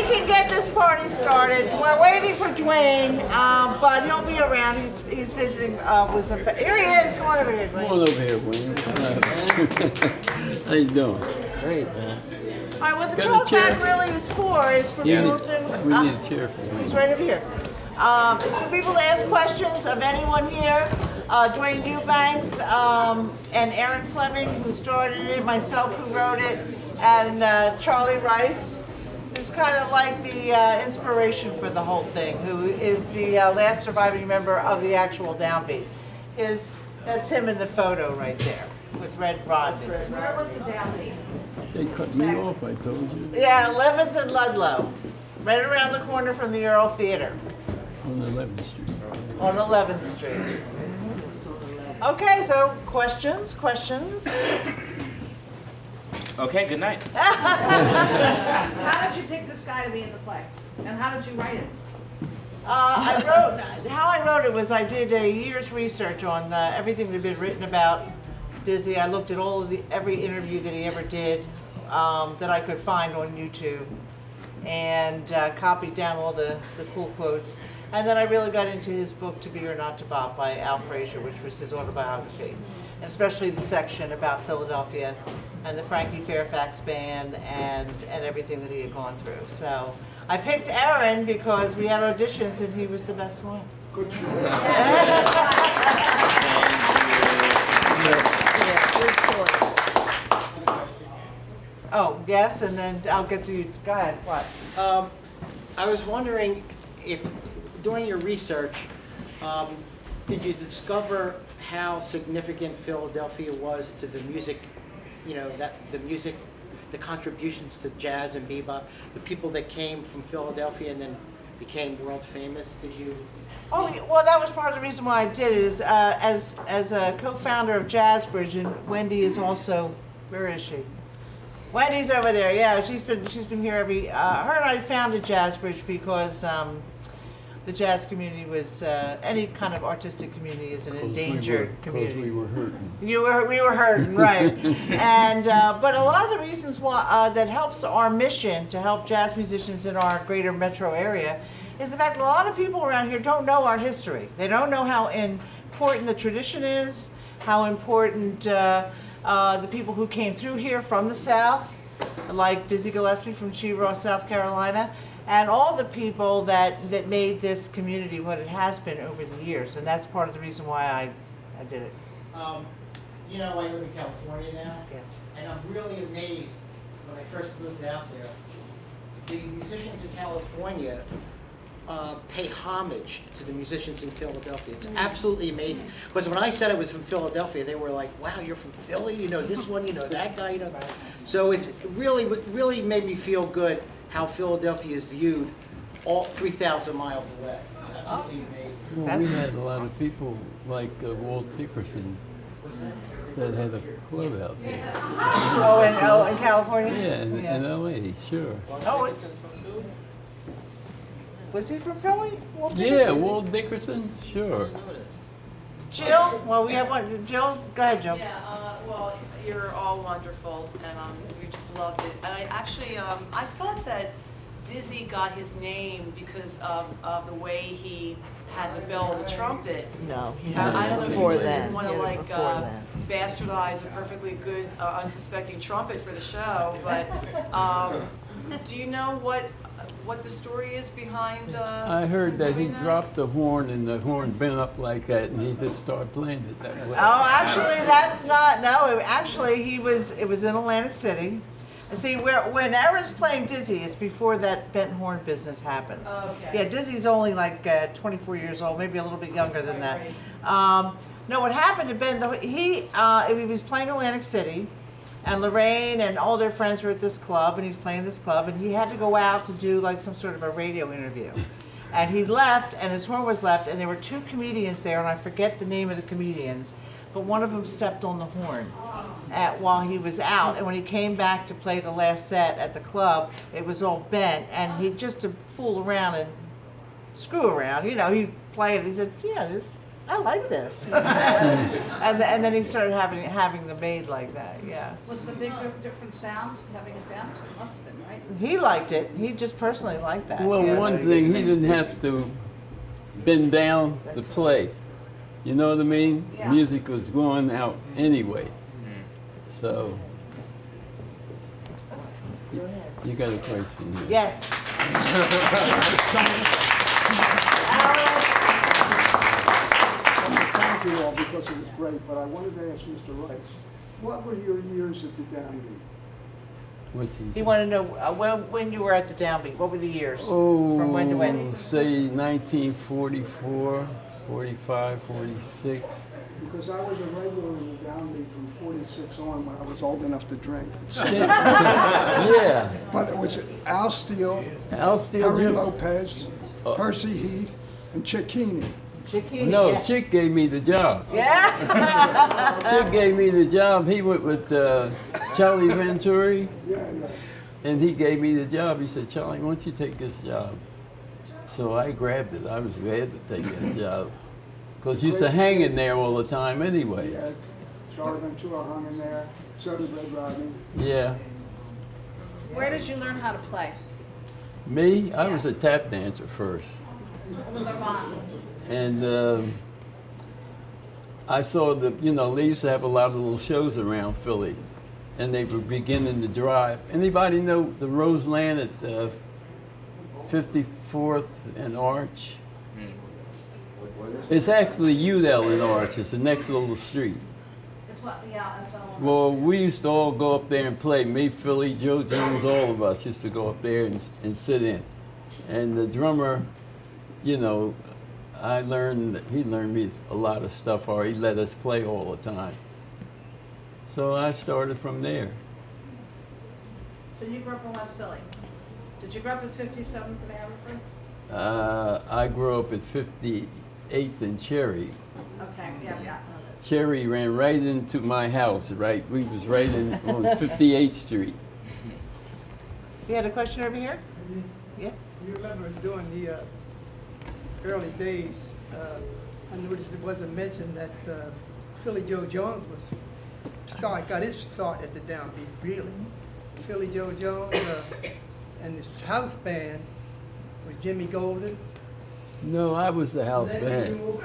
can get this party started. We're waiting for Duane, but he'll be around. He's visiting with some. Here he is. Come on over here, Duane. Come on over here, Wayne. How you doing? Great, man. All right, what the Got a chair? Talkback really is for people to. We need a chair for He's Wayne. right over here. It's for people to ask questions of anyone here. Duane Eubanks and Erin Fleming, who started it, myself, who wrote it, and Charlie Rice, who's kind of like the inspiration for the whole thing, who is the last surviving member of the actual Downbeat. That's him in the photo right there with red rod. Where was the Downbeat? They cut me off, I told you. Yeah, 11th and Ludlow, right around the corner from the Earl Theater On 11th Street. on 11th Street. Okay, so questions? Okay, good night. How did you pick this guy to be in the play? And how did you write it? How I wrote it was I did a year's research on everything that had been written about Dizzy. I looked at every interview that he ever did that I could find on YouTube, and copied down all the cool quotes. And then I really got into his book, To Be or Not to Bop, by Al Frazier, which was his autobiography, and especially the section about Philadelphia and the Frankie Fairfax band and everything that he had gone through. So I picked Erin because we had auditions and he was the best one. Good choice. Oh, yes, and then I'll get to you. Go ahead. What? I was wondering if, doing your research, did you discover how significant Philadelphia was to the music, the contributions to jazz and bebop, the people that came from Philadelphia and then became world famous? Did you? Oh, well, that was part of the reason why I did it. Is as a co-founder of Jazzbridge, and Wendy is also. Where is she? Wendy's over there. Yeah, she's been here every. Her and I founded Jazzbridge because the jazz community was any kind of artistic community is an endangered community. Because we were hurting. We were hurting, right? And but a lot of the reasons why that helps our mission to help jazz musicians in our greater metro area is the fact that a lot of people around here don't know our history. They don't know how important the tradition is, how important the people who came through here from the South, like Dizzy Gillespie from Chirac, South Carolina, and all the people that made this community what it has been over the years. And that's part of the reason why I did it. I live in California now. Yes. And I'm really amazed when I first moved out there. The musicians in California pay homage to the musicians in Philadelphia. It's absolutely amazing. Because when I said I was from Philadelphia, they were like, "Wow, you're from Philly? You know this one, you know that guy, you know." So it's really made me feel good how Philadelphia is viewed all 3,000 miles away. It's absolutely amazing. Well, we had a lot of people like Walt Dickerson that had a club out there. Oh, in California? Yeah, in L.A., sure. Oh, was he from Philly? Walt Yeah, Dickerson? Walt Dickerson, sure. Jill? Well, we have one. Jill? Go ahead, Jill. Yeah, well, you're all wonderful, and we just loved it. And I actually, I thought that Dizzy got his name because of the way he had the bell of the trumpet. No, he I had don't it know if before he just then. didn't want He to had it like before then. bastardize a perfectly good, unsuspecting trumpet for the show. But do you know what the story is behind? I heard that he doing dropped the horn and the horn bent up like that and he just started playing it that way. Oh, actually, that's not. No, actually, it was in Atlantic City. See, when Erin's playing Dizzy, it's before that bent horn business happens. Okay. Yeah, Dizzy's only like 24 years old, maybe a little bit younger than that. Right. No, what happened to Ben? He was playing Atlantic City, and Lorraine and all their friends were at this club, and he was playing this club, and he had to go out to do like some sort of a radio interview. And he left, and his horn was left, and there were two comedians there, and I forget the name of the comedians, but one of them stepped on the horn while he was out, and when he came back to play the last set at the club, it was all bent, and he just to fool around and screw around, he played it. He said, "Yeah, I like this. and then he started having them made like that. Yeah. Was it a big different sound having a band? It must have been, right? He liked it. He just personally liked that. Well, yeah. one thing, he didn't have to bend down to play. You know what I mean? Yeah. Music was going out anyway. So, you got a question here. Yes. Thank you all because it was great, but I wanted to ask Mr. Rice, what were your years at the Downbeat? What's he He say? wanted to know when you were at the Downbeat. What were the years? Oh, From when to when? say 1944, 45, 46. Because I was a regular in the Downbeat from 46 on when I was old enough to drink. Yeah. But it was Al Steele, Al Steele, Harry Jim. Lopez, Percy Heath, and Cicchini. Chicky? No, yeah. Chick gave me the job. Yeah. Chick gave me the job. He went with Charlie Venturi, Yeah, and he gave me the job. He said, Charlie, why don't you take this job? So I grabbed it. I was glad to take that job. Because you used to hang in there all the time anyway. yeah. Charlie Ventura hung in there, so did Red Rodney. Yeah. Where did you learn how to play? Me, I was a tap dancer first. With their mom? And I saw they used to have a lot of little shows around Philly. And they were beginning to drive. Anybody know the Roseland at 54th and Arch? It's actually Udell and Arch. It's the next little street. It's what, yeah, it's all. Well, we used to all go up there and play. Me, Philly, Joe Jones, all of us used to go up there and sit in. And the drummer, he learned me a lot of stuff, or he let us play all the time. So I started from there. So you grew up in West Philly. Did you grow up at 57th and Haverford? I grew up at 58th and Cherry. Okay, yeah. Cherry ran right into my house, right? We was right on 58th Street. You had a question over here? Yeah. You remember during the early days, I noticed it wasn't mentioned that Philly Joe Jones got his start at the Downbeat, really. Philly Joe Jones and his house band was Jimmy Golden. No, I was the house Lenny band. Yule.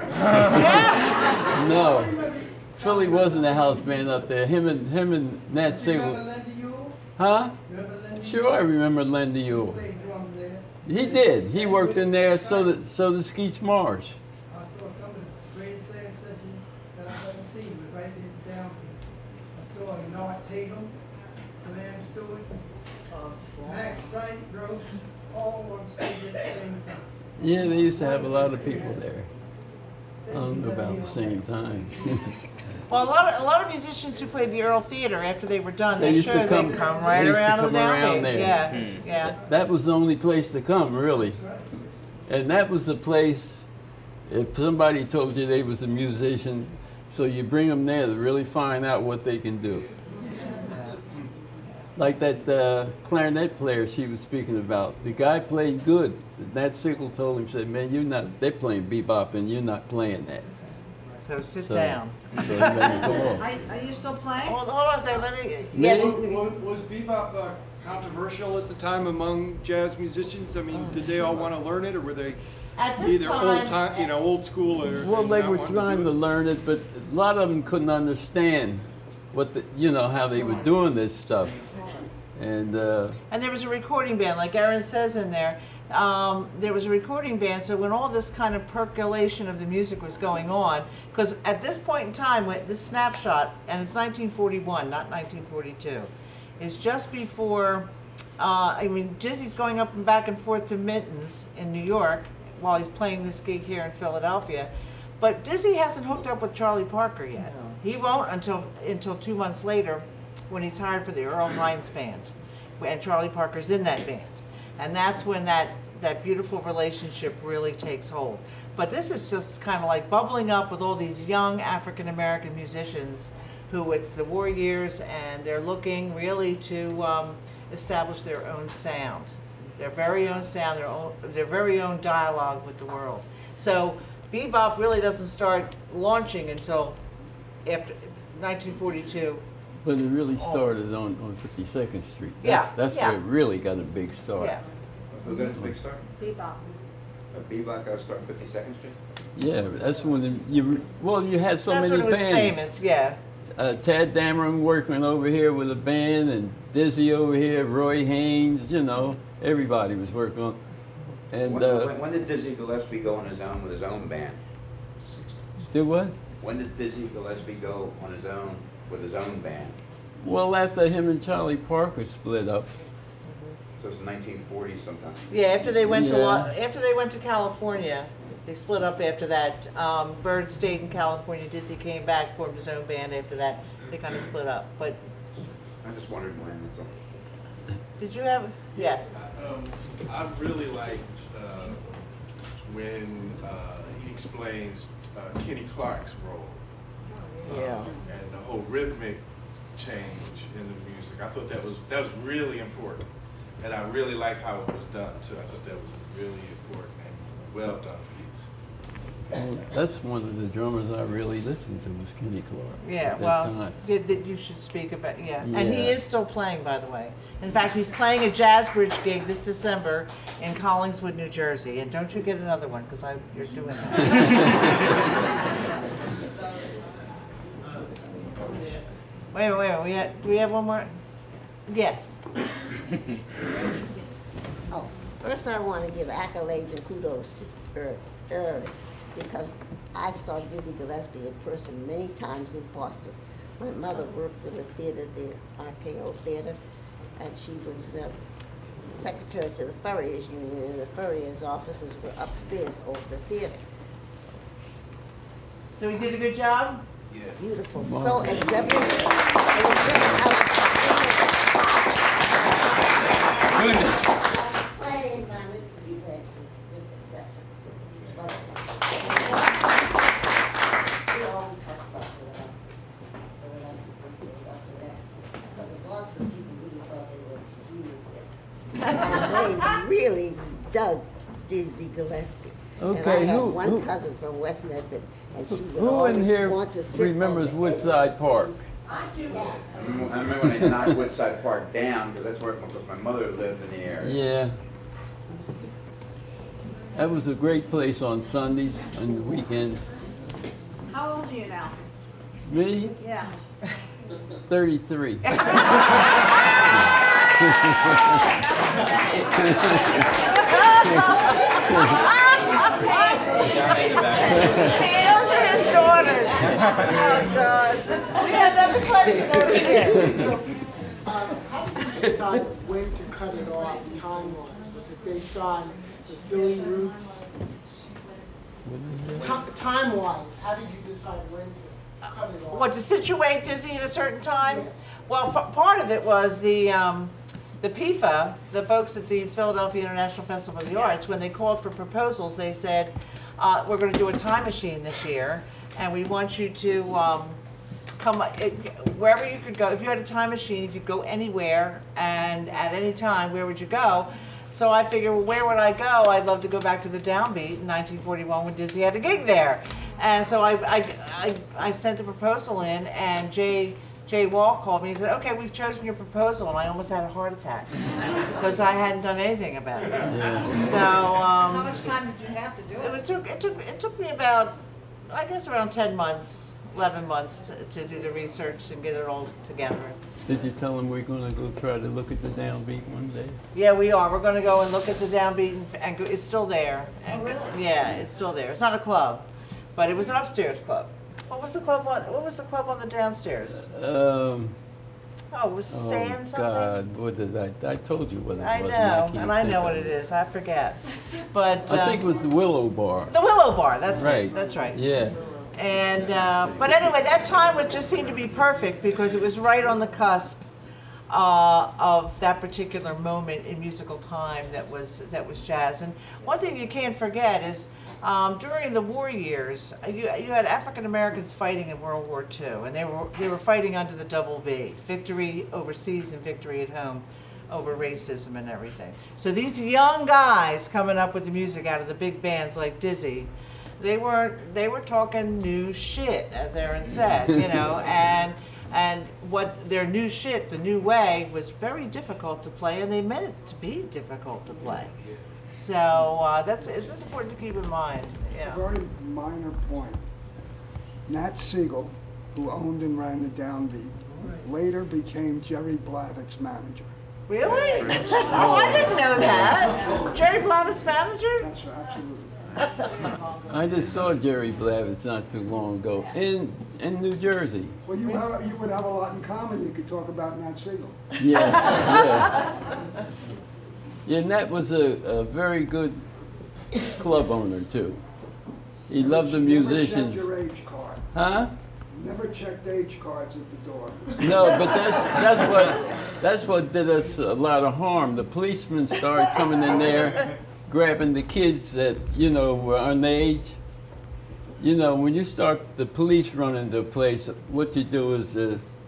No, Philly wasn't a house band up there. Him and Nat Remember Sigel. Lenny Yule? Huh? Remember Lenny Sure, I remember Lendy Yule? Yule. Played drums there. He did. He worked in there. So did Skeets Marsh. I saw some of the greatest slam sessions that I've ever seen was right there at the Downbeat. I saw Nard Tatum, Sam Stewart, Max Wright, Gross, all on stage at the same time. Yeah, they used to have a lot of people there. I don't know about the same time. Well, a lot of musicians who played the Earl Theater after they were done, They their used to shows, come- they'd come they right used to around come the around Downbeat. there. Yeah, yeah. That was the only place to come, really. And that was the place, if somebody told you they was a musician, so you bring them there to really find out what they can do. Like that clarinet player she was speaking about. The guy played good. Nat Sigel told him, said, man, they're playing bebop and you're not playing that. So sit So- down. So he made him come off. Are you still playing? Hold on a second, let me, Me? yes. Was bebop controversial at the time among jazz musicians? I mean, did they all want to learn it, or were they At this either old time, old school, or Well, they not were wanting trying do to it? learn it, but a lot of them couldn't understand how they were doing this stuff. And and there was a recording band, like Erin says in there. There was a recording band, so when all this kind of percolation of the music was going on, because at this point in time, when this snapshot, and it's 1941, not 1942, is just before, Dizzy's going up and back and forth to Minton's in New York while he's playing this gig here in Philadelphia. But Dizzy hasn't hooked up with Charlie Parker yet. He won't until 2 months later when he's hired for the Earl Hines Band. And Charlie Parker's in that band. And that's when that beautiful relationship really takes hold. But this is just kind of like bubbling up with all these young African-American musicians who it's the war years and they're looking really to establish their own sound, their very own sound, their very own dialogue with the world. So bebop really doesn't start launching until after 1942. But it really started on 52nd Street. Yeah, That's yeah. where it really got a big start. Yeah. Who got his big start? Bebop. A bebop got to start 52nd Street? Yeah, that's when you had so That's many when it was bands. famous, yeah. Tad Dameron working over here with a band, and Dizzy over here, Roy Haynes, everybody was working on. And When did Dizzy Gillespie go on his own with his own band? did what? When did Dizzy Gillespie go on his own with his own band? Well, after him and Charlie Parker split up. So it's 1940 sometime. Yeah, after they went Yeah. after they went to California, they split up after that. Bird stayed in California, Dizzy came back, formed his own band after that. They kind of split up, but I just wondered when. That's all. did you have, yes. I really liked when he explains Kenny Clark's role. Yeah. And the whole rhythmic change in the music. I thought that was really important. And I really like how it was done too. I thought that was really important and well done piece. Well, that's one of the drummers I really listened to was Kenny Clark. Yeah, at that well, time. that you should speak about, yeah. And he Yeah. is still playing, by the way. In fact, he's playing a Jazz Bridge gig this December in Collingswood, New Jersey. And don't you get another one, because you're doing that. Wait a minute, do we have one more? Yes. Oh, first I want to give accolades and kudos to Erin, because I saw Dizzy Gillespie in person many times in Boston. My mother worked in the theater, the RKO Theater, and she was secretary to the Furriers Union, and the Furriers' offices were upstairs over the theater. So he did a good job? Beautiful, Wow. so exemplary. Goodness. Playing by Mr. Eubanks was just exceptional. But we always talk about that. But the Boston people really thought they were extremely good. And they really dug Dizzy Gillespie. Okay, and I had who- one who- cousin from West Medford, and she would Who always in here want to sit remembers on the Woodside Park? I remember when they knocked Woodside Park down, because that's where my mother lived in the area. Yeah. That was a great place on Sundays and the weekends. How old are you now? Me, Yeah. 33. Those are his daughters. Oh, God. We have another question over here. How did you decide when to cut it off time-wise? Was it based on the Philly roots? Time-wise, how did you decide when to cut it off? What, to situate Dizzy at a certain time? Well, part of it was the PIFA, the folks at the Philadelphia International Festival of the Arts, when they called for proposals, they said, we're going to do a time machine this year, and we want you to come wherever you could go. If you had a time machine, if you could go anywhere and at any time, where would you go? So I figured, well, where would I go? I'd love to go back to the Downbeat in 1941 when Dizzy had a gig there. And so I sent a proposal in, and Jay Wall called me and said, okay, we've chosen your proposal, and I almost had a heart attack because I hadn't done anything about it. Yeah. So How much time did you have to do it? it took me about, I guess, around 10 months, 11 months to do the research and get it all together. Did you tell them we're going to go try to look at the Downbeat one day? Yeah, we are. We're going to go and look at the Downbeat, and go, it's still there. And really? Yeah, it's still there. It's not a club, but it was an upstairs club. What was the club on the downstairs? Oh, it was Sand something? God, what did I told you what it was. I know, and I know what it is. I forget. But I think it was the Willow Bar. the Willow Bar. That's Right. it. That's right. Yeah. And but anyway, that time would just seem to be perfect because it was right on the cusp of that particular moment in musical time that was jazz. And one thing you can't forget is during the war years, you had African Americans fighting in World War II, and they were fighting under the double V: victory overseas and victory at home over racism and everything. So these young guys coming up with the music out of the big bands like Dizzy, they were talking new shit, as Erin said, you know, and what their new shit, the new way, was very difficult to play, and they meant it to be difficult to play. So it's important to keep in mind. Yeah. A very minor point. Nat Siegel, who owned and ran the Downbeat, later became Jerry Blavat's manager. Really? Oh, I didn't know that. Jerry Blavat's manager? That's absolutely. I just saw Jerry Blavat's not too long ago in New Jersey. Well, you would have a lot in common. You could talk about Nat Siegel. Yeah, yeah. Yeah, Nat was a very good club owner too. He loved the musicians. Never checked your age card. Huh? Never checked age cards at the door. No, but that's what did us a lot of harm. The policemen started coming in there, grabbing the kids that, you know, were underage. You know, when you start the police running the place, what you do is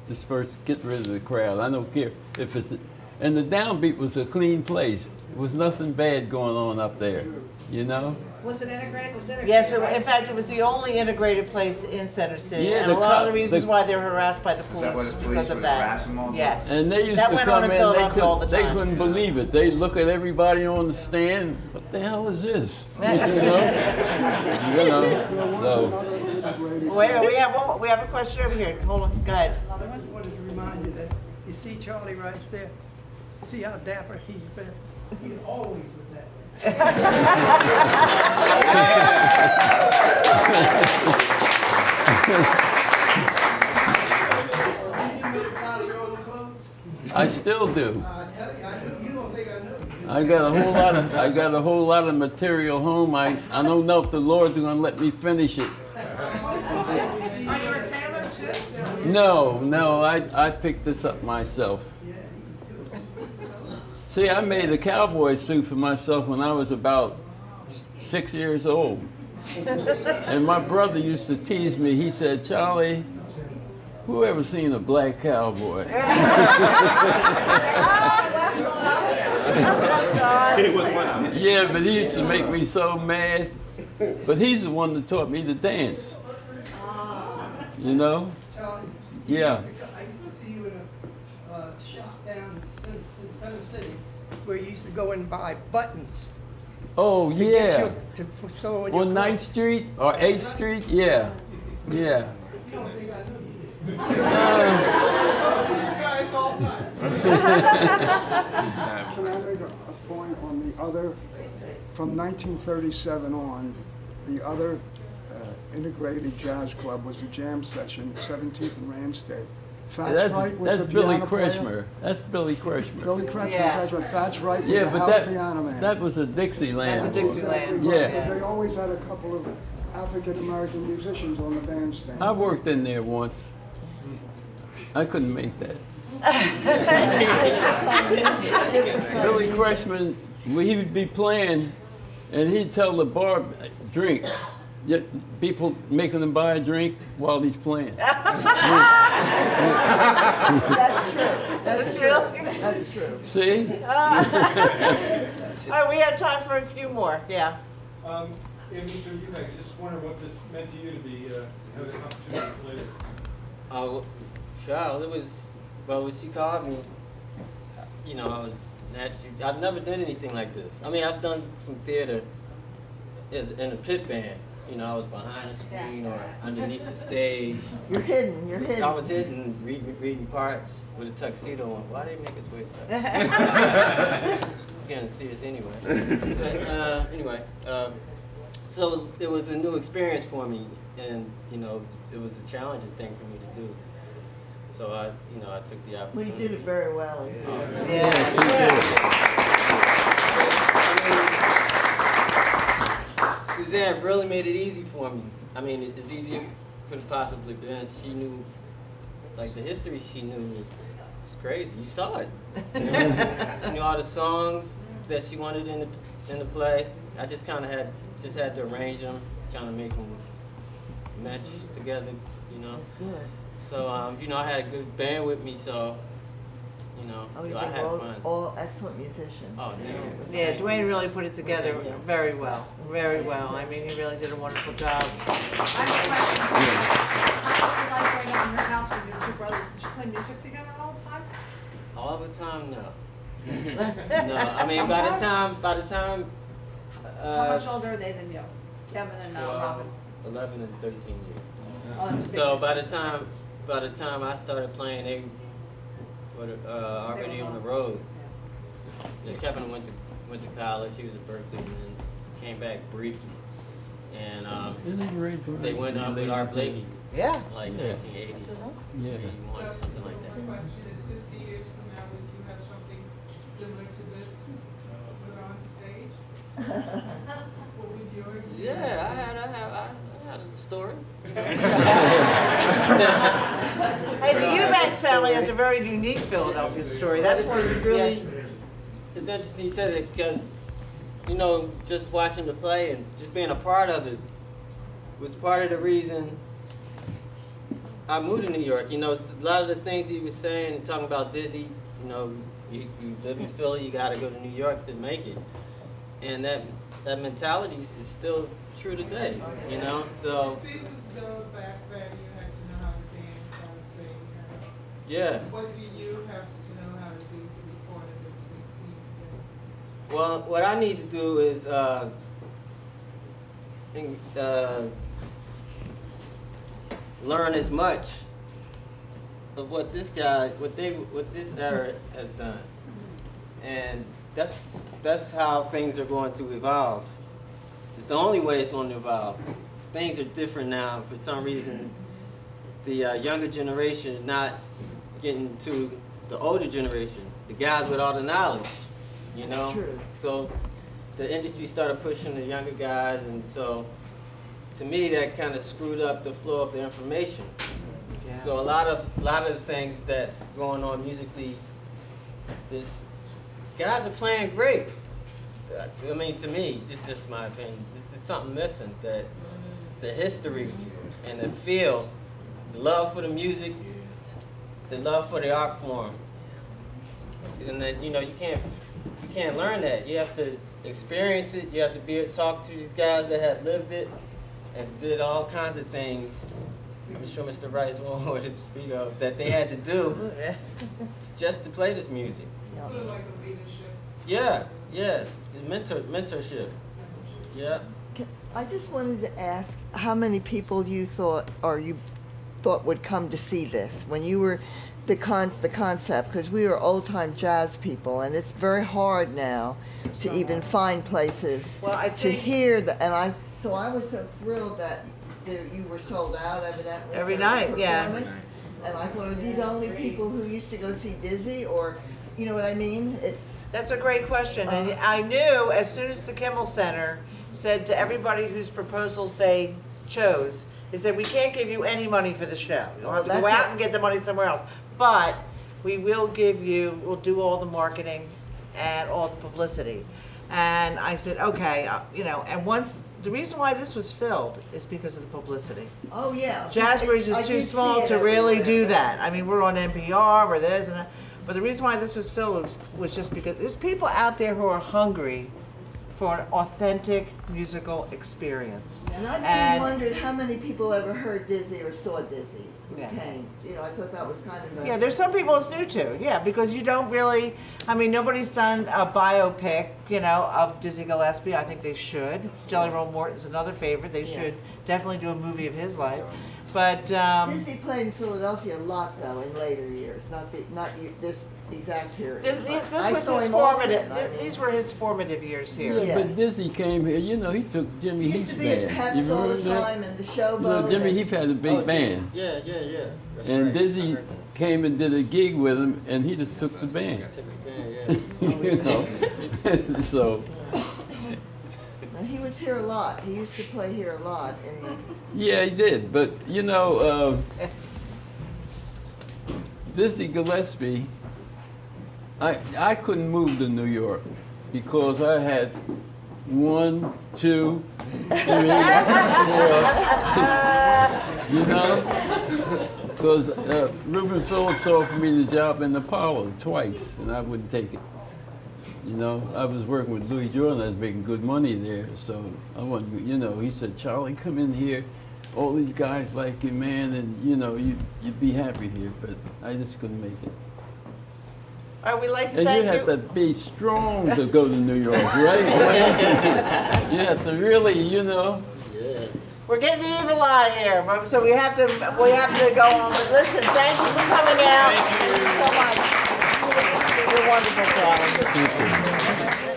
disperse, get rid of the crowd. I don't care if it's, and the Downbeat was a clean place. There was nothing bad going on up there, you know? Was it integrated? Yes, right? in fact, it was the only integrated place in Center City, Yeah, and a lot of the reasons why they were harassed by the police what was the police because of would that. harass them all the Yes. time? And they used That to went come on in in, Philadelphia all the they time. couldn't believe it. They look at everybody on the stand, what the hell is this? You know? You know, so. Wait, we have a question over here. Hold on, go ahead. I just wanted to remind you that you see Charlie right there. See how dapper he's been. He always was that I still do. I tell you, I knew you don't think I knew. I got a whole lot of material home. I don't know if the Lord's gonna let me finish it. Are you a tailor too? No, I picked this up myself. See, I made a cowboy suit for myself when I was about 6 years old. And my brother used to tease me. He said, Charlie, who ever seen a black cowboy? Yeah, but he used to make me so mad. But he's the one that taught me to dance. You know? Charlie, Yeah. I used to see you in a shop down in Center City where you used to go and buy buttons. Oh, to get yeah. your- to put sew on your On clothes. 9th Street or 8th Street? Yeah. Yeah. You don't think I knew you did. Can I make a point on the other, from 1937 on, the other integrated jazz club was the Jam Session, 17th and Ramsted. Fats Wright was That's the Billy piano player. Kreshmer. That's Billy Kreshmer. Billy Kreshmer, Yeah. Fats Wright was Yeah, the but house piano man. that was a Dixieland. That's a Dixieland. Yeah. But they always had a couple of African-American musicians on the bandstand. I worked in there once. I couldn't make that. Billy Kreshman, he would be playing, and he'd tell the bar, drink. Yet people making them buy a drink while he's playing. That's true. That's true. That's true. See? All right, we have time for a few more. Yeah. Yeah, Mr. Eubanks, just wonder what this meant to you to be having an opportunity to play this. Sure, it was, well, when she called me, you know, I was naturally, I've never done anything like this. I mean, I've done some theater in a pit band. You know, I was behind the screen or underneath the stage. You're hidden. You're hidden. I was hidden, reading parts with a tuxedo on. Why did they make us wear a tuxedo? You're gonna see us anyway. But, anyway, so it was a new experience for me, and you know, it was a challenging thing for me to do. So I took the We opportunity. did it very well. Suzanne really made it easy for me. I mean, as easy as it could have possibly been. She knew, like the history she knew, it's crazy. You saw it. You know? She knew all the songs that she wanted in the play. I just kind of had to arrange them, kind of make them match together, you know. Good. So, you know, I had a good band with me, so you know, Oh, you so I think had all, fun. all excellent musicians. Oh, thank you. Yeah, Duane really put it together very well, very well. I mean, he really did a wonderful job. I have a question. How's your life right now in your house with your two brothers? Did you play music together all the time? All the time, no. No, I mean, by the time, How much older are they than you? Kevin and Robin? 11 and 13 years. Oh, that's a big So difference. by the time I started playing, they were already on the road. Yeah, Kevin went to college. He was at Berkeley, and then came back briefly. And Isn't great for they went up with Art Blakey, Yeah. like Yeah. 1980, Yeah. 81, something like that. The question is, 50 years from now, would you have something similar to this put on stage? What would your experience be? Yeah, I had a story. Hey, the Eubanks family has a very unique Philadelphia story. That's It's where really, it's interesting you said it because, you know, just watching the play and just being a part of it was part of the reason I moved to New York. You know, it's a lot of the things he was saying, talking about Dizzy, you know, you live in Philly, you got to go to New York to make it. And that mentality is still true today, you know, so. It seems as though back then you had to know how to dance, how to sing. Yeah. What do you have to know how to do to be part of this big scene today? Well, what I need to do is learn as much of what this era has done, and that's how things are going to evolve. It's the only way it's going to evolve. Things are different now. For some reason, the younger generation is not getting to the older generation, the guys with all the knowledge, you know? True. So the industry started pushing the younger guys, and so to me that kind of screwed up the flow of the information. Yeah. So a lot of the things that's going on musically, this guys are playing great. I mean, to me, just my opinion, this is something missing, that the history and the feel, the love for the music, the love for the art form, and that, you know, you can't learn that. You have to experience it. You have to talk to these guys that have lived it and did all kinds of things. I'm sure Mr. Rice wanted to speak of that they had to do just to play this music. Sort of like a leadership. Yeah, it's mentorship. Yeah. I just wanted to ask how many people you thought would come to see this when you were the concept, because we were old time jazz people, and it's very hard now to even find places to hear so I was so thrilled that you were sold out evidently Every for night, the yeah. performance. And I thought, are these only people who used to go see Dizzy, or you know what I mean? That's a great question, and I knew as soon as the Kimmel Center said to everybody whose proposals they chose, they said, we can't give you any money for the show. You'll have to go out and get the money somewhere else. But we will we'll do all the marketing and all the publicity. And I said, okay, you know, and the reason why this was filled is because of the publicity. Oh, yeah. Jazzbridge is too small to really do that. I mean, we're on NPR, we're this and that. But the reason why this was filled was just because there's people out there who are hungry for an authentic musical experience. And I wondered how many people ever heard Dizzy or saw Dizzy who came. You know, I thought that was kind of Yeah, there's some people it's new to, because you don't really, I mean, nobody's done a biopic, you know, of Dizzy Gillespie. I think they should. Jelly Roll Morton's another favorite. They should definitely do a movie of his life. But Dizzy played in Philadelphia a lot, though, in later years. Not this exact period. This was his formative. These were his formative years here. Yeah, but Dizzy came here. You know, he took Jimmy He Heath's used to be at band. Pep's You all the remember time that? and the Showboat. You know, Jimmy Heath had a big band. Yeah. That's And right. Dizzy came and did a gig with him, and he just took the band. You know, so. Now, he was here a lot. He used to play here a lot. Yeah, he did. But you know, Dizzy Gillespie, I couldn't move to New York because I had 1, 2, 3, 4. You know, Because Reuben Phillips offered me the job in Apollo twice, and I wouldn't take it. You know, I was working with Louis Jordan. I was making good money there, so I wanted, you know, he said, Charlie, come in here. All these guys like you, man, and, you know, you'd be happy here, but I just couldn't make it. All right, we'd like to And thank you have to be strong to go to New York, right? You have to really, you know. We're getting the evil eye here, so we have to go on. But listen, thank you for coming out. Thank you so much. You're wonderful, Charlie. Thank you.